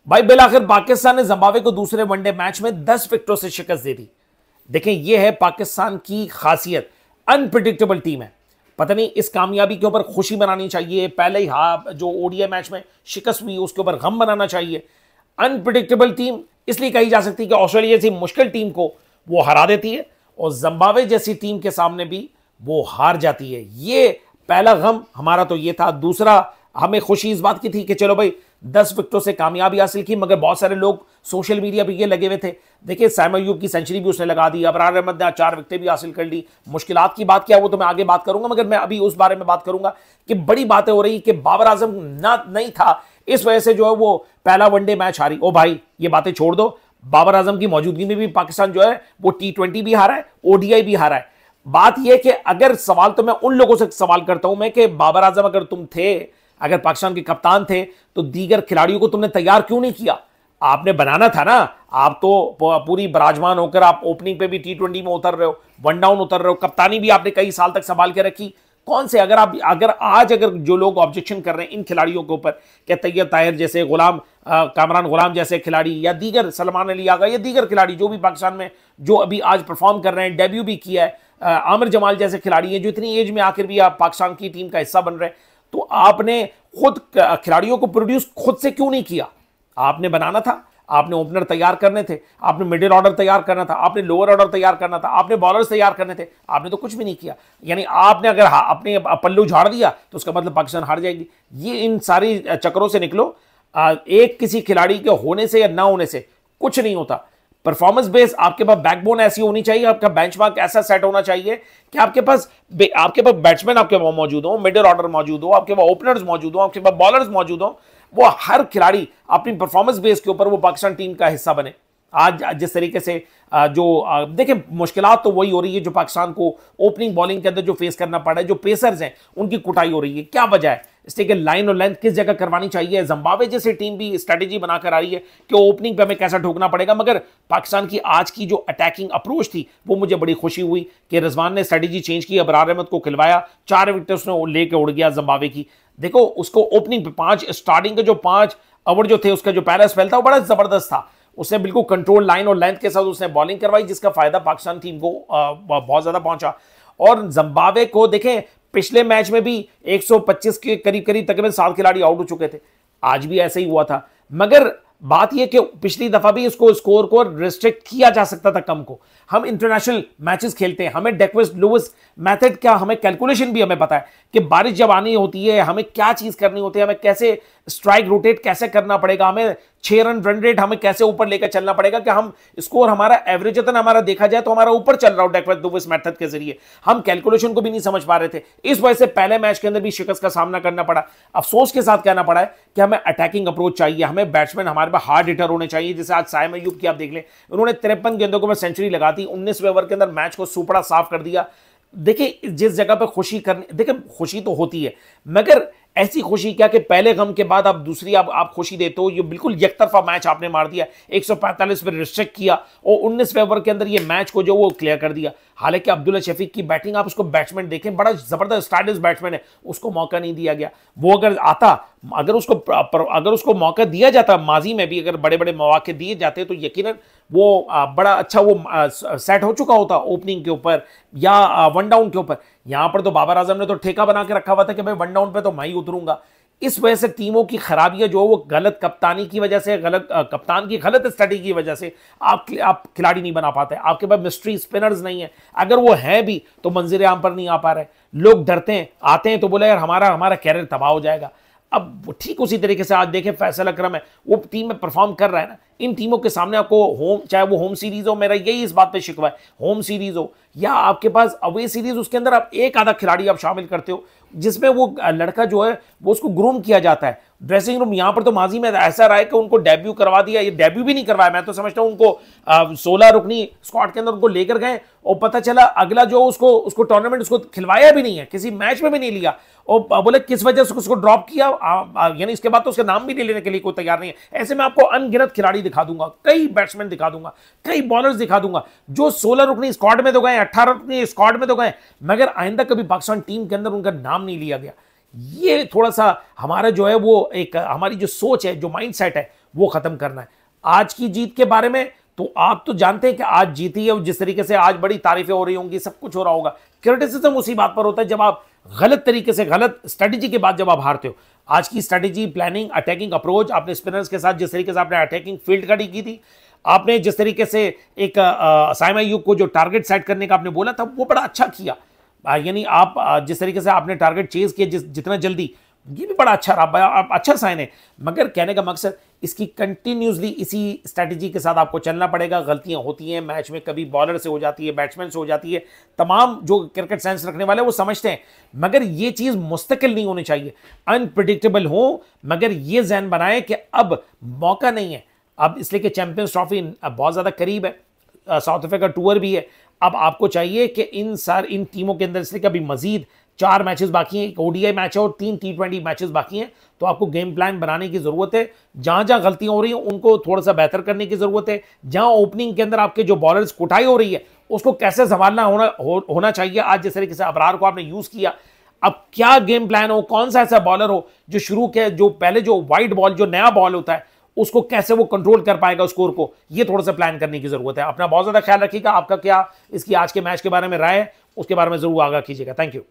भाई बिलाखिर पाकिस्तान ने जिम्बाब्वे को दूसरे वनडे मैच में 10 विकेटों से शिकस्त दे दी। देखें, यह है पाकिस्तान की खासियत, अनप्रिडिक्टेबल टीम है। पता नहीं इस कामयाबी के ऊपर खुशी मनानी चाहिए, पहले ही जो ओडीआई मैच में शिकस्त हुई उसके ऊपर गम मनाना चाहिए। अनप्रिडिक्टेबल टीम इसलिए कही जा सकती है कि ऑस्ट्रेलिया जैसी मुश्किल टीम को वो हरा देती है और जिम्बाब्वे जैसी टीम के सामने भी वो हार जाती है। ये पहला गम हमारा तो ये था। दूसरा, हमें खुशी इस बात की थी कि चलो भाई 10 विकेटों से कामयाबी हासिल की, मगर बहुत सारे लोग सोशल मीडिया पे ये लगे हुए थे। देखिए, साइम अय्यूब की सेंचुरी भी उसने लगा दी, अबरार अहमद ने 4 विकेटें भी हासिल कर ली। मुश्किलात की बात क्या है वो तो मैं आगे बात करूंगा, मगर मैं अभी उस बारे में बात करूंगा कि बड़ी बातें हो रही कि बाबर आजम ना नहीं था, इस वजह से जो है वो पहला वनडे मैच हारी। ओ भाई, ये बातें छोड़ दो। बाबर आजम की मौजूदगी में भी पाकिस्तान जो है वो T20 भी हारा है, ओडीआई भी हारा है। बात यह कि अगर सवाल तो मैं उन लोगों से सवाल करता हूं मैं कि बाबर आजम अगर तुम थे, अगर पाकिस्तान के कप्तान थे, तो दीगर खिलाड़ियों को तुमने तैयार क्यों नहीं किया? आपने बनाना था ना। आप तो पूरी बराजमान होकर आप ओपनिंग पे भी T20 में उतर रहे हो, वन डाउन उतर रहे हो, कप्तानी भी आपने कई साल तक संभाल के रखी। कौन से अगर जो लोग ऑब्जेक्शन कर रहे हैं इन खिलाड़ियों के ऊपर, क्या तैयब ताहिर जैसे, कामरान गुलाम जैसे खिलाड़ी, या दीगर सलमान अली आगा या दीगर खिलाड़ी जो भी पाकिस्तान में जो अभी आज परफॉर्म कर रहे हैं, डेब्यू भी किया है, आमिर जमाल जैसे खिलाड़ी हैं जो इतनी एज में आकर भी आप पाकिस्तान की टीम का हिस्सा बन रहे हैं, तो आपने खुद खिलाड़ियों को प्रोड्यूस खुद से क्यों नहीं किया? आपने बनाना था, आपने ओपनर तैयार करने थे, आपने मिडिल ऑर्डर तैयार करना था, आपने लोअर ऑर्डर तैयार करना था, आपने बॉलर्स तैयार करने थे, आपने तो कुछ भी नहीं किया। यानी आपने अगर अपने पल्लू झाड़ दिया तो उसका मतलब पाकिस्तान हार जाएगी। ये इन सारी चक्करों से निकलो। एक किसी खिलाड़ी के होने से या ना होने से कुछ नहीं होता। परफॉर्मेंस बेस, आपके पास बैकबोन ऐसी होनी चाहिए, आपका बेंचमार्क ऐसा सेट होना चाहिए कि आपके पास बैट्समैन आपके पास मौजूद हो, मिडिल ऑर्डर मौजूद हो, आपके पास ओपनर्स मौजूद हो, आपके पास बॉलर्स मौजूद हो, वो हर खिलाड़ी अपनी परफॉर्मेंस बेस के ऊपर वो पाकिस्तान टीम का हिस्सा बने। आज जिस तरीके से देखिए, मुश्किलात तो वही हो रही है जो पाकिस्तान को ओपनिंग बॉलिंग के अंदर जो फेस करना पड़ा है, जो पेसर्स हैं उनकी कुटाई हो रही है। क्या वजह है? इसलिए कि लाइन और लेंथ किस जगह करवानी चाहिए। जिम्बाब्वे जैसी टीम भी स्ट्रेटेजी बनाकर आ रही है कि ओपनिंग पे हमें कैसा ठोकना पड़ेगा, मगर पाकिस्तान की आज की जो अटैकिंग अप्रोच थी वो मुझे बड़ी खुशी हुई कि रिजवान ने स्ट्रेटेजी चेंज की, अबरार अहमद को खिलवाया, 4 विकेट उसने लेके उड़ गया जिम्बाब्वे की। देखो, उसको ओपनिंग पे स्टार्टिंग के जो 5 ओवर जो थे, उसका जो पहला स्पेल था वो बड़ा जबरदस्त था। उसने बिल्कुल कंट्रोल लाइन और लेंथ के साथ उसने बॉलिंग करवाई, जिसका फायदा पाकिस्तान टीम को बहुत ज्यादा पहुंचा। और जिम्बाब्वे को देखें, पिछले मैच में भी 125 के करीब करीब तकरीबन 7 खिलाड़ी आउट हो चुके थे, आज भी ऐसे ही हुआ था। मगर बात यह कि पिछली दफा भी इसको स्कोर को रिस्ट्रिक्ट किया जा सकता था कम को। हम इंटरनेशनल मैचेस खेलते हैं, हमें डेक्वेस लुइस मेथड क्या, हमें कैलकुलेशन भी हमें पता है कि बारिश जब आनी होती है हमें क्या चीज करनी होती है, हमें कैसे स्ट्राइक रोटेट कैसे करना पड़ेगा, हमें 6 रन रेट हमें कैसे ऊपर लेकर चलना पड़ेगा कि हम स्कोर हमारा एवरेजतन हमारा देखा जाए तो हमारा ऊपर चल रहा हो डेक्वेस लुइस मेथड के जरिए। हम कैलकुलेशन को भी नहीं समझ पा रहे थे, इस वजह से पहले मैच के अंदर भी शिकस्त का सामना करना पड़ा। अफसोस के साथ कहना पड़ा है कि हमें अटैकिंग अप्रोच चाहिए, हमें बैट्समैन हमारे पास हार्ड हिटर होने चाहिए। जैसे आज साइम अय्यूब की आप देख लें, उन्होंने 53 गेंदों को सेंचुरी लगा दी, 19वें ओवर के अंदर मैच को सुपड़ा साफ कर दिया। देखिए, जिस जगह पर खुशी करनी, देखिए खुशी तो होती है, मगर ऐसी खुशी क्या कि पहले गम के बाद आप दूसरी आप खुशी देते हो। ये बिल्कुल एकतरफा मैच आपने मार दिया, 145 पर रिस्ट्रिक्ट किया और 19वें ओवर के अंदर ये मैच को जो वो क्लियर कर दिया। हालांकि अब्दुल्ला शफीक की बैटिंग, आप उसको बैट्समैन देखें, बड़ा जबरदस्त स्टाइलिश बैट्समैन है, उसको मौका नहीं दिया गया। वो अगर आता, अगर उसको मौका दिया जाता, माजी में भी अगर बड़े बड़े मौके दिए जाते तो यकीनन वो बड़ा अच्छा वो सेट हो चुका होता ओपनिंग के ऊपर या वन डाउन के ऊपर। यहां पर तो बाबर आजम ने तो ठेका बना के रखा हुआ था कि भाई वन डाउन पे तो मैं ही उतरूंगा। इस वजह से टीमों की खराबियां जो वो गलत कप्तानी की वजह से, गलत कप्तान की गलत स्ट्रेटेजी की वजह से आप खिलाड़ी नहीं बना पाते। आपके पास मिस्ट्री स्पिनर्स नहीं है, अगर वो है भी तो मंजिल आम पर नहीं आ पा रहे। लोग डरते हैं, आते हैं तो बोले यार हमारा कैरियर तबाह हो जाएगा। अब ठीक उसी तरीके से आज देखें, फैसल अकरम है, वो टीम में परफॉर्म कर रहा है ना। इन टीमों के सामने आपको चाहे वो होम सीरीज हो, मेरा यही इस बात पे शिकवा है, होम सीरीज हो या आपके पास अवे सीरीज, उसके अंदर आप एक आधा खिलाड़ी आप शामिल करते हो जिसमें वो लड़का जो है वो उसको ग्रूम किया जाता है ड्रेसिंग रूम। यहां पर तो माजी में ऐसा रहा है कि उनको डेब्यू करवा दिया, ये डेब्यू भी नहीं करवाया। मैं तो समझता हूं उनको 16 रुकनी स्क्वाड के अंदर उनको लेकर गए और पता चला अगला जो उसको टूर्नामेंट उसको खिलवाया भी नहीं है, किसी मैच में भी नहीं लिया और बोले किस वजह से उसको ड्रॉप किया, यानी इसके बाद तो उसका नाम भी नहीं लेने के लिए कोई तैयार नहीं है। ऐसे में आपको अनगिनत खिलाड़ी दिखा दूंगा, कई बैट्समैन दिखा दूंगा, कई बॉलर्स दिखा दूंगा जो 16 रुकनी स्क्वाड में तो गए, 18 रुकनी स्क्वाड में तो गए, मगर आइंदा कभी पाकिस्तान टीम के अंदर उनका नाम नहीं लिया गया। ये थोड़ा सा हमारा जो है वो एक हमारी जो सोच है, जो माइंडसेट है, वो खत्म करना है। आज की जीत के बारे में तो आप तो जानते हैं कि आज जीती है, जिस तरीके से आज बड़ी तारीफें हो रही होंगी, सब कुछ हो रहा होगा। क्रिटिसिज्म उसी बात पर होता है जब आप गलत तरीके से, गलत स्ट्रेटेजी के बाद जब आप हारते हो। आज की स्ट्रेटेजी, प्लानिंग, अटैकिंग अप्रोच, आपने स्पिनर्स के साथ जिस तरीके से आपने अटैकिंग फील्ड खड़ी की थी, आपने जिस तरीके से एक साइम अय्यूब को जो टारगेट सेट करने का आपने बोला था, वो बड़ा अच्छा किया। यानी आप जिस तरीके से आपने टारगेट चेज किया जितना जल्दी, ये भी बड़ा अच्छा रहा, अच्छा साइन है। मगर कहने का मकसद, इसकी कंटिन्यूसली इसी स्ट्रैटेजी के साथ आपको चलना पड़ेगा। गलतियां होती हैं मैच में, कभी बॉलर से हो जाती है, बैट्समैन से हो जाती है, तमाम जो क्रिकेट सेंस रखने वाले वो समझते हैं। मगर ये चीज मुस्तकिल नहीं होनी चाहिए, अनप्रिडिक्टेबल हो। मगर ये जहन बनाए कि अब मौका नहीं है, अब इसलिए कि चैंपियंस ट्रॉफी बहुत ज्यादा करीब है, साउथ अफ्रीका टूर भी है। अब आपको चाहिए कि इन टीमों के अंदर, इसलिए कि अभी मजीद 4 मैचेस बाकी हैं, एक ओडीआई मैच है और 3 T20 मैचेस बाकी हैं, तो आपको गेम प्लान बनाने की जरूरत है। जहां जहां गलतियां हो रही हैं उनको थोड़ा सा बेहतर करने की जरूरत है। जहां ओपनिंग के अंदर आपके जो बॉलर्स कुटाई हो रही है, उसको कैसे संभालना होना चाहिए। आज जिस तरीके से अबरार को आपने यूज किया, अब क्या गेम प्लान हो, कौन सा ऐसा बॉलर हो जो शुरू के जो पहले जो वाइट बॉल, जो नया बॉल होता है, उसको कैसे वो कंट्रोल कर पाएगा स्कोर को, ये थोड़ा सा प्लान करने की जरूरत है। अपना बहुत ज्यादा ख्याल रखिएगा। आपका क्या इसकी आज के मैच के बारे में राय है, उसके बारे में जरूर आगाह कीजिएगा। Thank you.